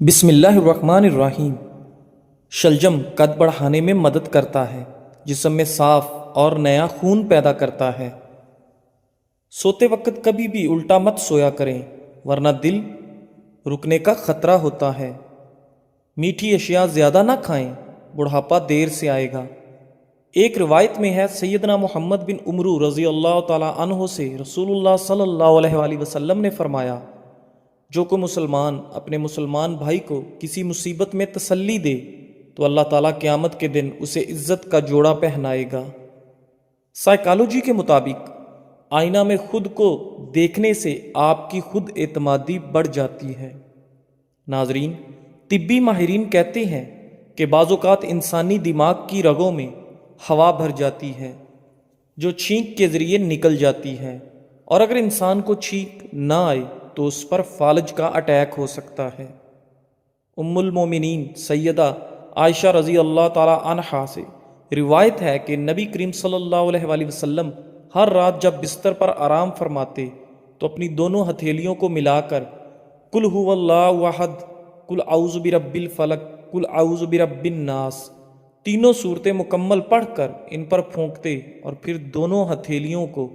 بسم اللہ الرحمن الرحیم۔ شلجم قد بڑھانے میں مدد کرتا ہے، جسم میں صاف اور نیا خون پیدا کرتا ہے۔ سوتے وقت کبھی بھی الٹا مت سویا کریں، ورنہ دل رکنے کا خطرہ ہوتا ہے۔ میٹھی اشیاء زیادہ نہ کھائیں، بڑھاپا دیر سے آئے گا۔ ایک روایت میں ہے، سیدنا محمد بن عمرو رضی اللہ تعالی عنہ سے رسول اللہ صلی اللہ علیہ وآلہ وسلم نے فرمایا، جو کوئی مسلمان اپنے مسلمان بھائی کو کسی مصیبت میں تسلی دے تو اللہ تعالیٰ قیامت کے دن اسے عزت کا جوڑا پہنائے گا۔ سائیکالوجی کے مطابق آئینہ میں خود کو دیکھنے سے آپ کی خود اعتمادی بڑھ جاتی ہے۔ ناظرین، طبی ماہرین کہتے ہیں کہ بعض اوقات انسانی دماغ کی رگوں میں ہوا بھر جاتی ہے جو چھینک کے ذریعے نکل جاتی ہے، اور اگر انسان کو چھینک نہ آئے تو اس پر فالج کا اٹیک ہو سکتا ہے۔ ام المومنین سیدہ عائشہ رضی اللہ تعالی عنہا سے روایت ہے کہ نبی کریم صلی اللہ علیہ وآلہ وسلم ہر رات جب بستر پر آرام فرماتے تو اپنی دونوں ہتھیلیوں کو ملا کر قل هو اللہ احد، قل اعوذ برب الفلق، قل اعوذ برب الناس تینوں صورتیں مکمل پڑھ کر ان پر پھونکتے اور پھر دونوں ہتھیلیوں کو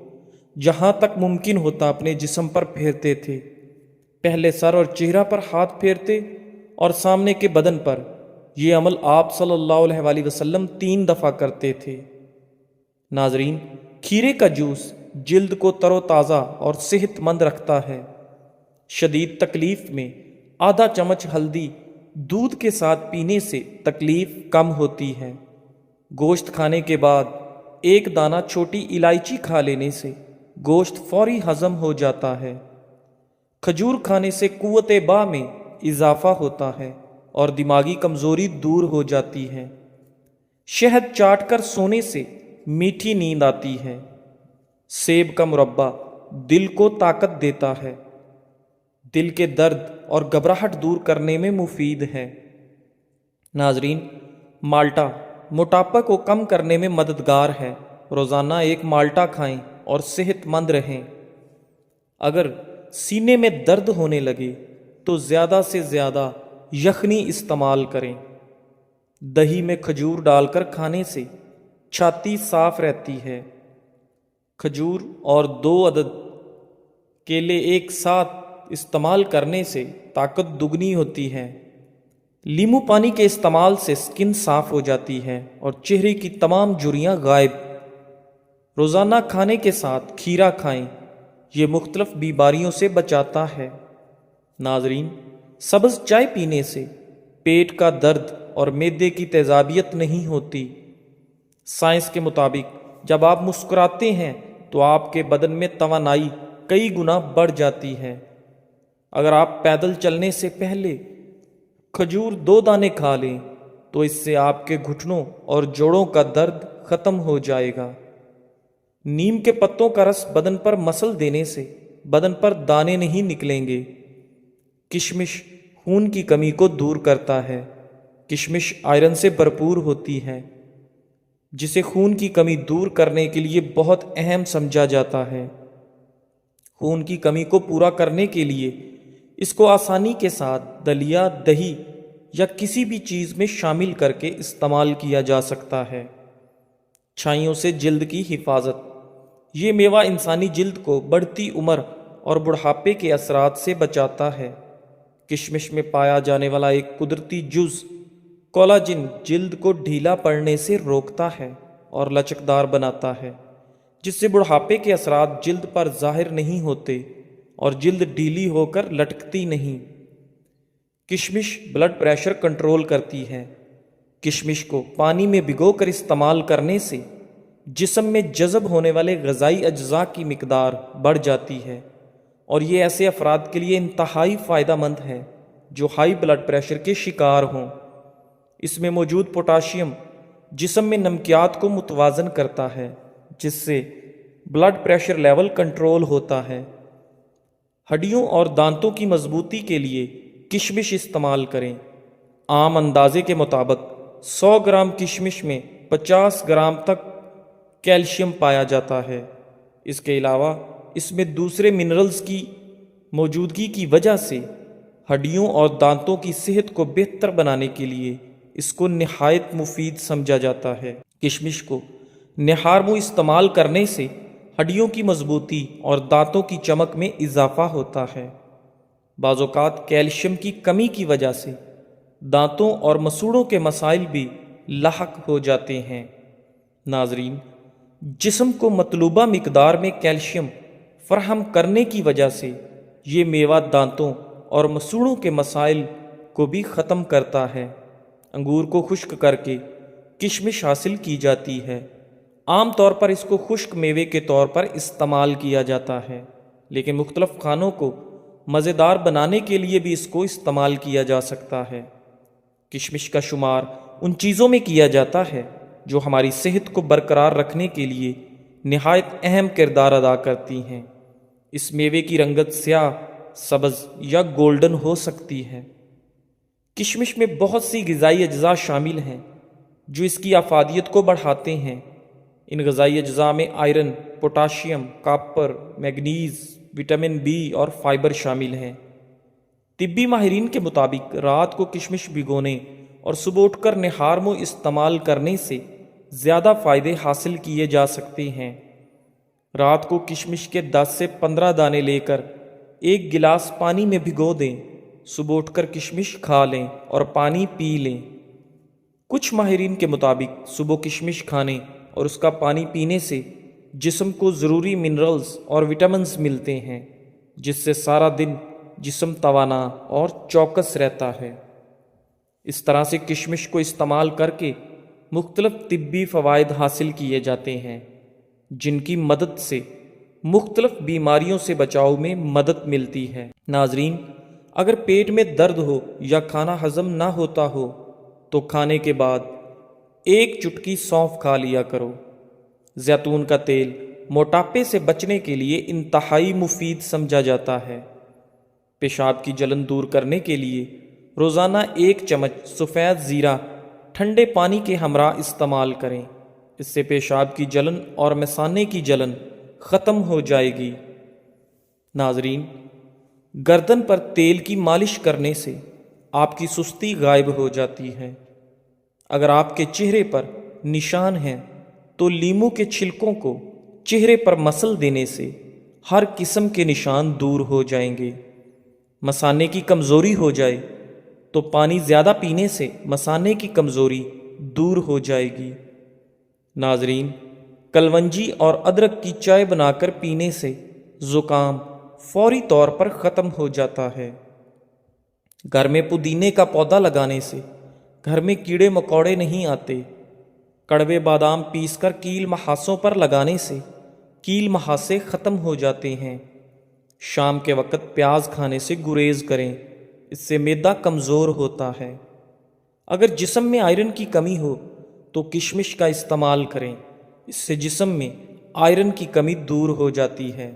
جہاں تک ممکن ہوتا اپنے جسم پر پھیرتے تھے۔ پہلے سر اور چہرہ پر ہاتھ پھیرتے اور سامنے کے بدن پر۔ یہ عمل آپ صلی اللہ علیہ وآلہ وسلم 3 دفعہ کرتے تھے۔ ناظرین، کھیرے کا جوس جلد کو تر و تازہ اور صحت مند رکھتا ہے۔ شدید تکلیف میں آدھا چمچ ہلدی دودھ کے ساتھ پینے سے تکلیف کم ہوتی ہے۔ گوشت کھانے کے بعد 1 دانہ چھوٹی الائچی کھا لینے سے گوشت فوری ہضم ہو جاتا ہے۔ کھجور کھانے سے قوت باء میں اضافہ ہوتا ہے اور دماغی کمزوری دور ہو جاتی ہے۔ شہد چاٹ کر سونے سے میٹھی نیند آتی ہے۔ سیب کا مربہ دل کو طاقت دیتا ہے۔ دل کے درد اور گھبراہٹ دور کرنے میں مفید ہے۔ ناظرین، مالٹا موٹاپا کو کم کرنے میں مددگار ہے۔ روزانہ 1 مالٹا کھائیں اور صحت مند رہیں۔ اگر سینے میں درد ہونے لگے تو زیادہ سے زیادہ یخنی استعمال کریں۔ دہی میں کھجور ڈال کر کھانے سے چھاتی صاف رہتی ہے۔ کھجور اور 2 عدد کیلے ایک ساتھ استعمال کرنے سے طاقت دگنی ہوتی ہے۔ لیمو پانی کے استعمال سے سکن صاف ہو جاتی ہے اور چہرے کی تمام جھریاں غائب۔ روزانہ کھانے کے ساتھ کھیرا کھائیں، یہ مختلف بیماریوں سے بچاتا ہے۔ ناظرین، سبز چائے پینے سے پیٹ کا درد اور معدے کی تیزابیت نہیں ہوتی۔ سائنس کے مطابق جب آپ مسکراتے ہیں تو آپ کے بدن میں توانائی کئی گنا بڑھ جاتی ہے۔ اگر آپ پیدل چلنے سے پہلے کھجور 2 دانے کھا لیں تو اس سے آپ کے گھٹنوں اور جوڑوں کا درد ختم ہو جائے گا۔ نیم کے پتوں کا رس بدن پر مسل دینے سے بدن پر دانے نہیں نکلیں گے۔ کشمش خون کی کمی کو دور کرتا ہے۔ کشمش آئرن سے بھرپور ہوتی ہے، جسے خون کی کمی دور کرنے کے لیے بہت اہم سمجھا جاتا ہے۔ خون کی کمی کو پورا کرنے کے لیے اس کو آسانی کے ساتھ دلیا، دہی یا کسی بھی چیز میں شامل کر کے استعمال کیا جا سکتا ہے۔ چھائیوں سے جلد کی حفاظت۔ یہ میوہ انسانی جلد کو بڑھتی عمر اور بڑھاپے کے اثرات سے بچاتا ہے۔ کشمش میں پایا جانے والا ایک قدرتی جز کولاجن جلد کو ڈھیلا پڑنے سے روکتا ہے اور لچکدار بناتا ہے، جس سے بڑھاپے کے اثرات جلد پر ظاہر نہیں ہوتے اور جلد ڈھیلی ہو کر لٹکتی نہیں۔ کشمش بلڈ پریشر کنٹرول کرتی ہے۔ کشمش کو پانی میں بھگو کر استعمال کرنے سے جسم میں جذب ہونے والے غذائی اجزاء کی مقدار بڑھ جاتی ہے، اور یہ ایسے افراد کے لیے انتہائی فائدہ مند ہے جو ہائی بلڈ پریشر کے شکار ہوں۔ اس میں موجود پوٹاشیم جسم میں نمکیات کو متوازن کرتا ہے، جس سے بلڈ پریشر لیول کنٹرول ہوتا ہے۔ ہڈیوں اور دانتوں کی مضبوطی کے لیے کشمش استعمال کریں۔ عام اندازے کے مطابق 100 گرام کشمش میں 50 گرام تک کیلشیم پایا جاتا ہے۔ اس کے علاوہ اس میں دوسرے منرلز کی موجودگی کی وجہ سے ہڈیوں اور دانتوں کی صحت کو بہتر بنانے کے لیے اس کو نہایت مفید سمجھا جاتا ہے۔ کشمش کو نہار منہ استعمال کرنے سے ہڈیوں کی مضبوطی اور دانتوں کی چمک میں اضافہ ہوتا ہے۔ بعض اوقات کیلشیم کی کمی کی وجہ سے دانتوں اور مسوڑوں کے مسائل بھی لاحق ہو جاتے ہیں۔ ناظرین، جسم کو مطلوبہ مقدار میں کیلشیم فراہم کرنے کی وجہ سے یہ میوہ دانتوں اور مسوڑوں کے مسائل کو بھی ختم کرتا ہے۔ انگور کو خشک کر کے کشمش حاصل کی جاتی ہے۔ عام طور پر اس کو خشک میوے کے طور پر استعمال کیا جاتا ہے، لیکن مختلف کھانوں کو مزیدار بنانے کے لیے بھی اس کو استعمال کیا جا سکتا ہے۔ کشمش کا شمار ان چیزوں میں کیا جاتا ہے جو ہماری صحت کو برقرار رکھنے کے لیے نہایت اہم کردار ادا کرتی ہیں۔ اس میوے کی رنگت سیاہ، سبز یا گولڈن ہو سکتی ہے۔ کشمش میں بہت سی غذائی اجزاء شامل ہیں جو اس کی افادیت کو بڑھاتے ہیں۔ ان غذائی اجزاء میں iron, potassium, copper, manganese, vitamin B اور فائبر شامل ہیں۔ طبی ماہرین کے مطابق رات کو کشمش بھگونے اور صبح اٹھ کر نہار منہ استعمال کرنے سے زیادہ فائدے حاصل کیے جا سکتے ہیں۔ رات کو کشمش کے 10 سے 15 دانے لے کر ایک گلاس پانی میں بھگو دیں، صبح اٹھ کر کشمش کھا لیں اور پانی پی لیں۔ کچھ ماہرین کے مطابق صبح کشمش کھانے اور اس کا پانی پینے سے جسم کو ضروری منرلز اور وٹامنز ملتے ہیں، جس سے سارا دن جسم توانا اور چوکس رہتا ہے۔ اس طرح سے کشمش کو استعمال کر کے مختلف طبی فوائد حاصل کیے جاتے ہیں، جن کی مدد سے مختلف بیماریوں سے بچاؤ میں مدد ملتی ہے۔ ناظرین، اگر پیٹ میں درد ہو یا کھانا ہضم نہ ہوتا ہو تو کھانے کے بعد ایک چٹکی سونف کھا لیا کرو۔ زیتون کا تیل موٹاپے سے بچنے کے لیے انتہائی مفید سمجھا جاتا ہے۔ پیشاب کی جلن دور کرنے کے لیے روزانہ 1 چمچ سفید زیرہ ٹھنڈے پانی کے ہمراہ استعمال کریں۔ اس سے پیشاب کی جلن اور مثانے کی جلن ختم ہو جائے گی۔ ناظرین، گردن پر تیل کی مالش کرنے سے آپ کی سستی غائب ہو جاتی ہے۔ اگر آپ کے چہرے پر نشان ہیں تو لیموں کے چھلکوں کو چہرے پر مسل دینے سے ہر قسم کے نشان دور ہو جائیں گے۔ مثانے کی کمزوری ہو جائے تو پانی زیادہ پینے سے مثانے کی کمزوری دور ہو جائے گی۔ ناظرین، کلونجی اور ادرک کی چائے بنا کر پینے سے زکام فوری طور پر ختم ہو جاتا ہے۔ گھر میں پودینے کا پودا لگانے سے گھر میں کیڑے مکوڑے نہیں آتے۔ کڑوے بادام پیس کر کیل محاسوں پر لگانے سے کیل محاسے ختم ہو جاتے ہیں۔ شام کے وقت پیاز کھانے سے گریز کریں، اس سے معدہ کمزور ہوتا ہے۔ اگر جسم میں آئرن کی کمی ہو تو کشمش کا استعمال کریں، اس سے جسم میں آئرن کی کمی دور ہو جاتی ہے۔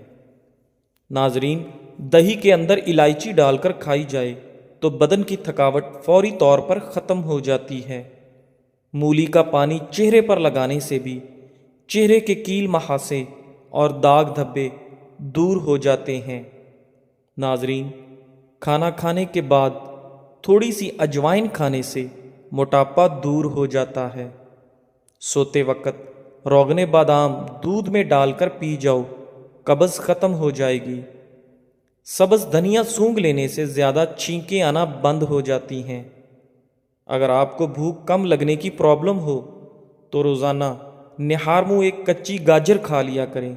ناظرین، دہی کے اندر الائچی ڈال کر کھائی جائے تو بدن کی تھکاوٹ فوری طور پر ختم ہو جاتی ہے۔ مولی کا پانی چہرے پر لگانے سے بھی چہرے کے کیل محاسے اور داغ دھبے دور ہو جاتے ہیں۔ ناظرین، کھانا کھانے کے بعد تھوڑی سی اجوائن کھانے سے موٹاپا دور ہو جاتا ہے۔ سوتے وقت روغن بادام دودھ میں ڈال کر پی جاؤ، قبض ختم ہو جائے گی۔ سبز دھنیا سونگھ لینے سے زیادہ چھینکیں آنا بند ہو جاتی ہیں۔ اگر آپ کو بھوک کم لگنے کی پرابلم ہو تو روزانہ نہار منہ ایک کچی گاجر کھا لیا کریں۔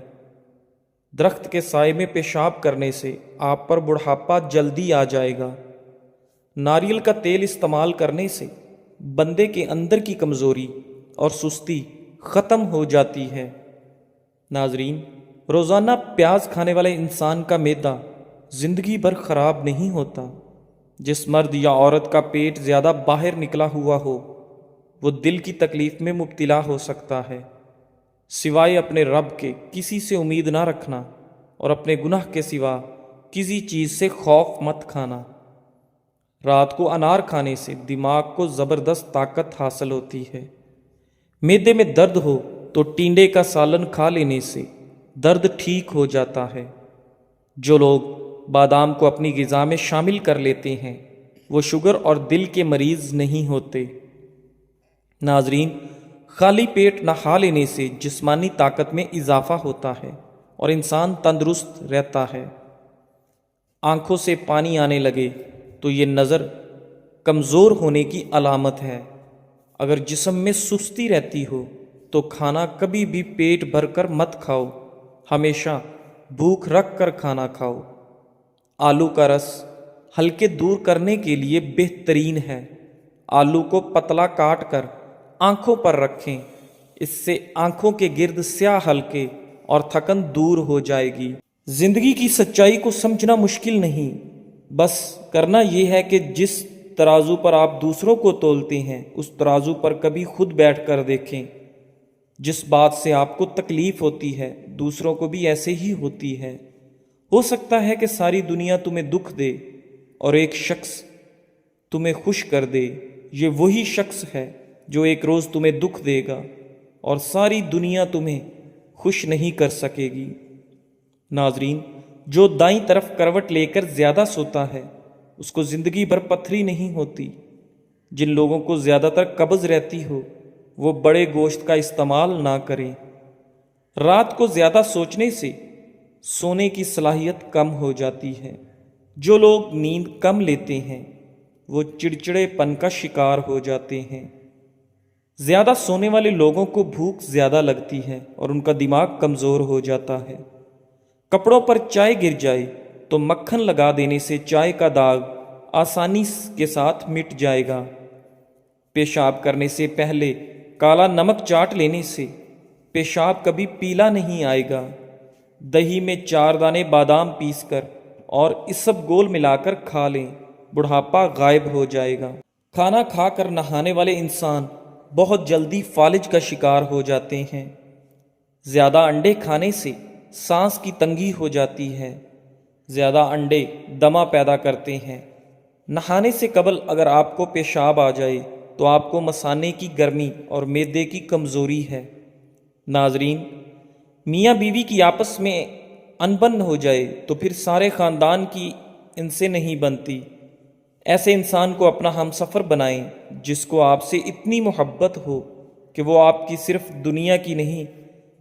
درخت کے سائے میں پیشاب کرنے سے آپ پر بڑھاپا جلدی آ جائے گا۔ ناریل کا تیل استعمال کرنے سے بندے کے اندر کی کمزوری اور سستی ختم ہو جاتی ہے۔ ناظرین، روزانہ پیاز کھانے والے انسان کا معدہ زندگی بھر خراب نہیں ہوتا۔ جس مرد یا عورت کا پیٹ زیادہ باہر نکلا ہوا ہو وہ دل کی تکلیف میں مبتلا ہو سکتا ہے۔ سوائے اپنے رب کے کسی سے امید نہ رکھنا اور اپنے گناہ کے سوا کسی چیز سے خوف مت کھانا۔ رات کو انار کھانے سے دماغ کو زبردست طاقت حاصل ہوتی ہے۔ معدے میں درد ہو تو ٹینڈے کا سالن کھا لینے سے درد ٹھیک ہو جاتا ہے۔ جو لوگ بادام کو اپنی غذا میں شامل کر لیتے ہیں وہ شوگر اور دل کے مریض نہیں ہوتے۔ ناظرین، خالی پیٹ نہا لینے سے جسمانی طاقت میں اضافہ ہوتا ہے اور انسان تندرست رہتا ہے۔ آنکھوں سے پانی آنے لگے تو یہ نظر کمزور ہونے کی علامت ہے۔ اگر جسم میں سستی رہتی ہو تو کھانا کبھی بھی پیٹ بھر کر مت کھاؤ، ہمیشہ بھوک رکھ کر کھانا کھاؤ۔ آلو کا رس ہلکے دور کرنے کے لیے بہترین ہے۔ آلو کو پتلا کاٹ کر آنکھوں پر رکھیں، اس سے آنکھوں کے گرد سیاہ ہلکے اور تھکن دور ہو جائے گی۔ زندگی کی سچائی کو سمجھنا مشکل نہیں، بس کرنا یہ ہے کہ جس ترازو پر آپ دوسروں کو تولتے ہیں اس ترازو پر کبھی خود بیٹھ کر دیکھیں۔ جس بات سے آپ کو تکلیف ہوتی ہے دوسروں کو بھی ایسے ہی ہوتی ہے۔ ہو سکتا ہے کہ ساری دنیا تمہیں دکھ دے اور ایک شخص تمہیں خوش کر دے، یہ وہی شخص ہے جو ایک روز تمہیں دکھ دے گا اور ساری دنیا تمہیں خوش نہیں کر سکے گی۔ ناظرین، جو دائیں طرف کروٹ لے کر زیادہ سوتا ہے اس کو زندگی بھر پتھری نہیں ہوتی۔ جن لوگوں کو زیادہ تر قبض رہتی ہو وہ بڑے گوشت کا استعمال نہ کریں۔ رات کو زیادہ سوچنے سے سونے کی صلاحیت کم ہو جاتی ہے۔ جو لوگ نیند کم لیتے ہیں وہ چڑچڑے پن کا شکار ہو جاتے ہیں۔ زیادہ سونے والے لوگوں کو بھوک زیادہ لگتی ہے اور ان کا دماغ کمزور ہو جاتا ہے۔ کپڑوں پر چائے گر جائے تو مکھن لگا دینے سے چائے کا داغ آسانی کے ساتھ مٹ جائے گا۔ پیشاب کرنے سے پہلے کالا نمک چاٹ لینے سے پیشاب کبھی پیلا نہیں آئے گا۔ دہی میں 4 دانے بادام پیس کر اور اسب گول ملا کر کھا لیں، بڑھاپا غائب ہو جائے گا۔ کھانا کھا کر نہانے والے انسان بہت جلدی فالج کا شکار ہو جاتے ہیں۔ زیادہ انڈے کھانے سے سانس کی تنگی ہو جاتی ہے۔ زیادہ انڈے دمہ پیدا کرتے ہیں۔ نہانے سے قبل اگر آپ کو پیشاب آ جائے تو آپ کو مثانے کی گرمی اور معدے کی کمزوری ہے۔ ناظرین، میاں بیوی کی آپس میں انبن ہو جائے تو پھر سارے خاندان کی ان سے نہیں بنتی۔ ایسے انسان کو اپنا ہم سفر بنائیں جس کو آپ سے اتنی محبت ہو کہ وہ آپ کی صرف دنیا کی نہیں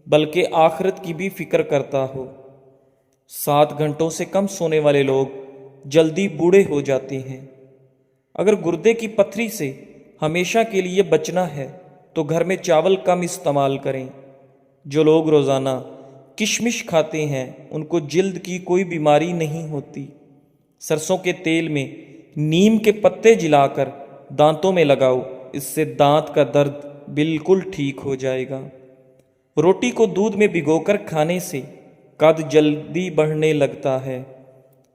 بلکہ آخرت کی بھی فکر کرتا ہو۔ 7 گھنٹوں سے کم سونے والے لوگ جلدی بوڑھے ہو جاتے ہیں۔ اگر گردے کی پتھری سے ہمیشہ کے لیے بچنا ہے تو گھر میں چاول کم استعمال کریں۔ جو لوگ روزانہ کشمش کھاتے ہیں ان کو جلد کی کوئی بیماری نہیں ہوتی۔ سرسوں کے تیل میں نیم کے پتے جلا کر دانتوں میں لگاؤ، اس سے دانت کا درد بالکل ٹھیک ہو جائے گا۔ روٹی کو دودھ میں بھگو کر کھانے سے قد جلدی بڑھنے لگتا ہے۔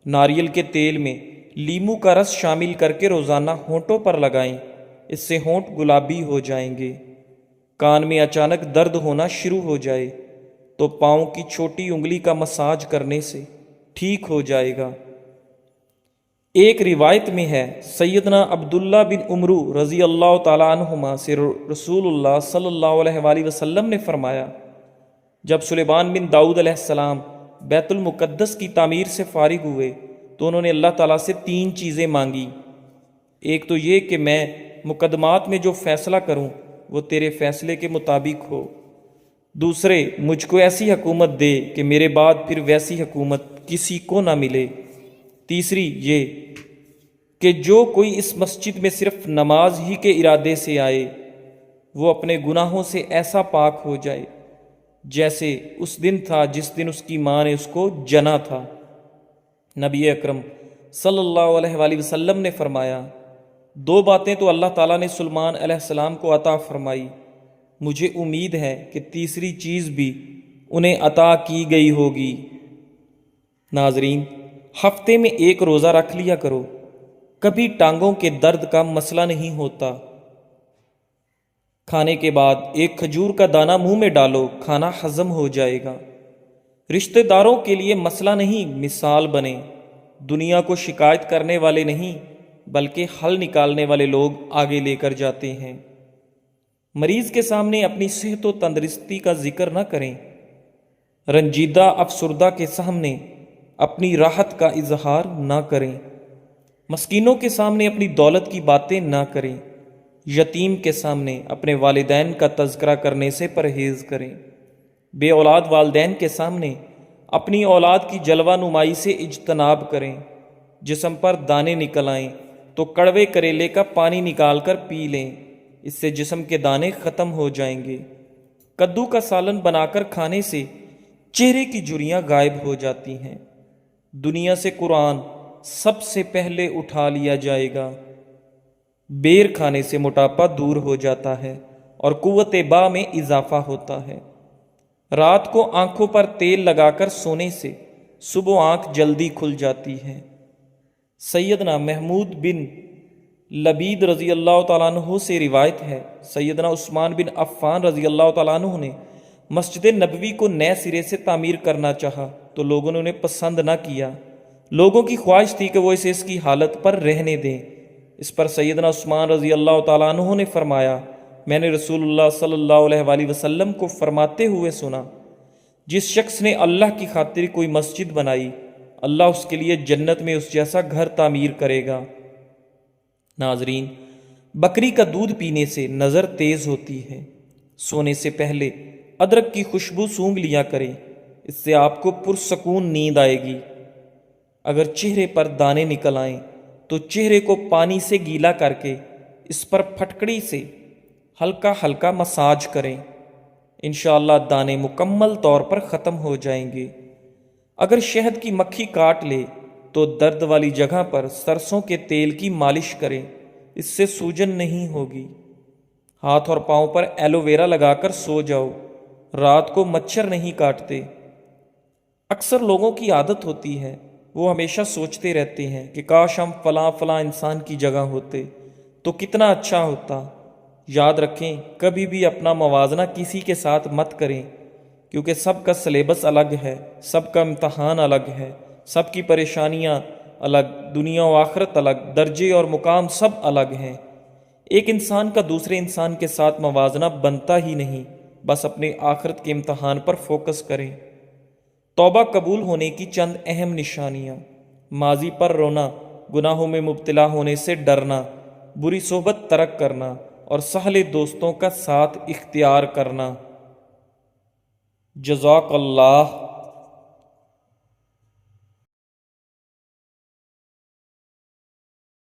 ناریل کے تیل میں لیموں کا رس شامل کر کے روزانہ ہونٹوں پر لگائیں، اس سے ہونٹ گلابی ہو جائیں گے۔ کان میں اچانک درد ہونا شروع ہو جائے تو پاؤں کی چھوٹی انگلی کا مساج کرنے سے ٹھیک ہو جائے گا۔ ایک روایت میں ہے سیدنا عبداللہ بن عمرو رضی اللہ تعالیٰ عنہما سے رسول اللہ صلی اللہ علیہ وآلہ وسلم نے فرمایا، جب سلیمان بن داؤد علیہ السلام بیت المقدس کی تعمیر سے فارغ ہوئے تو انہوں نے اللہ تعالیٰ سے 3 چیزیں مانگی۔ ایک تو یہ کہ میں مقدمات میں جو فیصلہ کروں وہ تیرے فیصلے کے مطابق ہو۔ دوسرے، مجھ کو ایسی حکومت دے کہ میرے بعد پھر ویسی حکومت کسی کو نہ ملے۔ تیسری یہ کہ جو کوئی اس مسجد میں صرف نماز ہی کے ارادے سے آئے وہ اپنے گناہوں سے ایسا پاک ہو جائے جیسے اس دن تھا جس دن اس کی ماں نے اس کو جنا تھا۔ نبی اکرم صلی اللہ علیہ وآلہ وسلم نے فرمایا، 2 باتیں تو اللہ تعالیٰ نے سلیمان علیہ السلام کو عطا فرمائی، مجھے امید ہے کہ تیسری چیز بھی انہیں عطا کی گئی ہوگی۔ ناظرین، ہفتے میں 1 روزہ رکھ لیا کرو، کبھی ٹانگوں کے درد کا مسئلہ نہیں ہوتا۔ کھانے کے بعد 1 کھجور کا دانہ منہ میں ڈالو، کھانا ہضم ہو جائے گا۔ رشتہ داروں کے لیے مسئلہ نہیں، مثال بنے۔ دنیا کو شکایت کرنے والے نہیں بلکہ حل نکالنے والے لوگ آگے لے کر جاتے ہیں۔ مریض کے سامنے اپنی صحت و تندرستی کا ذکر نہ کریں۔ رنجیدہ افسردہ کے سامنے اپنی راحت کا اظہار نہ کریں، مسکینوں کے سامنے اپنی دولت کی باتیں نہ کریں، یتیم کے سامنے اپنے والدین کا تذکرہ کرنے سے پرہیز کریں، بے اولاد والدین کے سامنے اپنی اولاد کی جلوہ نمائی سے اجتناب کریں، جسم پر دانے نکل آئیں تو کڑوے کریلے کا پانی نکال کر پی لیں، اس سے جسم کے دانے ختم ہو جائیں گے۔ کدو کا سالن بنا کر کھانے سے چہرے کی جھریاں غائب ہو جاتی ہیں۔ دنیا سے قرآن سب سے پہلے اٹھا لیا جائے گا۔ بیر کھانے سے موٹاپا دور ہو جاتا ہے اور قوت با میں اضافہ ہوتا ہے۔ رات کو آنکھوں پر تیل لگا کر سونے سے صبح آنکھ جلدی کھل جاتی ہے۔ سیدنا محمود بن لبید رضی اللہ تعالیٰ عنہ سے روایت ہے، سیدنا عثمان بن عفان رضی اللہ تعالیٰ عنہ نے مسجد نبوی کو نئے سرے سے تعمیر کرنا چاہا تو لوگوں نے انہیں پسند نہ کیا۔ لوگوں کی خواہش تھی کہ وہ اسے اس کی حالت پر رہنے دیں۔ اس پر سیدنا عثمان رضی اللہ تعالیٰ عنہ نے فرمایا، میں نے رسول اللہ صلی اللہ علیہ وآلہ وسلم کو فرماتے ہوئے سنا، جس شخص نے اللہ کی خاطر کوئی مسجد بنائی، اللہ اس کے لیے جنت میں اس جیسا گھر تعمیر کرے گا۔ ناظرین، بکری کا دودھ پینے سے نظر تیز ہوتی ہے۔ سونے سے پہلے ادرک کی خوشبو سونگھ لیا کریں، اس سے آپ کو پرسکون نیند آئے گی۔ اگر چہرے پر دانے نکل آئیں تو چہرے کو پانی سے گیلا کر کے اس پر پھٹکڑی سے ہلکا ہلکا مساج کریں، انشاءاللہ دانے مکمل طور پر ختم ہو جائیں گے۔ اگر شہد کی مکھی کاٹ لے تو درد والی جگہ پر سرسوں کے تیل کی مالش کریں، اس سے سوجن نہیں ہوگی۔ ہاتھ اور پاؤں پر ایلو ویرا لگا کر سو جاؤ، رات کو مچھر نہیں کاٹتے۔ اکثر لوگوں کی عادت ہوتی ہے، وہ ہمیشہ سوچتے رہتے ہیں کہ کاش ہم فلاں فلاں انسان کی جگہ ہوتے تو کتنا اچھا ہوتا۔ یاد رکھیں، کبھی بھی اپنا موازنہ کسی کے ساتھ مت کریں، کیونکہ سب کا سلیبس الگ ہے، سب کا امتحان الگ ہے، سب کی پریشانیاں الگ، دنیا و آخرت الگ، درجے اور مقام سب الگ ہیں۔ ایک انسان کا دوسرے انسان کے ساتھ موازنہ بنتا ہی نہیں، بس اپنے آخرت کے امتحان پر فوکس کریں۔ توبہ قبول ہونے کی چند اہم نشانیاں: ماضی پر رونا، گناہوں میں مبتلا ہونے سے ڈرنا، بری صحبت ترک کرنا اور سہلے دوستوں کا ساتھ اختیار کرنا۔ جزاک اللہ۔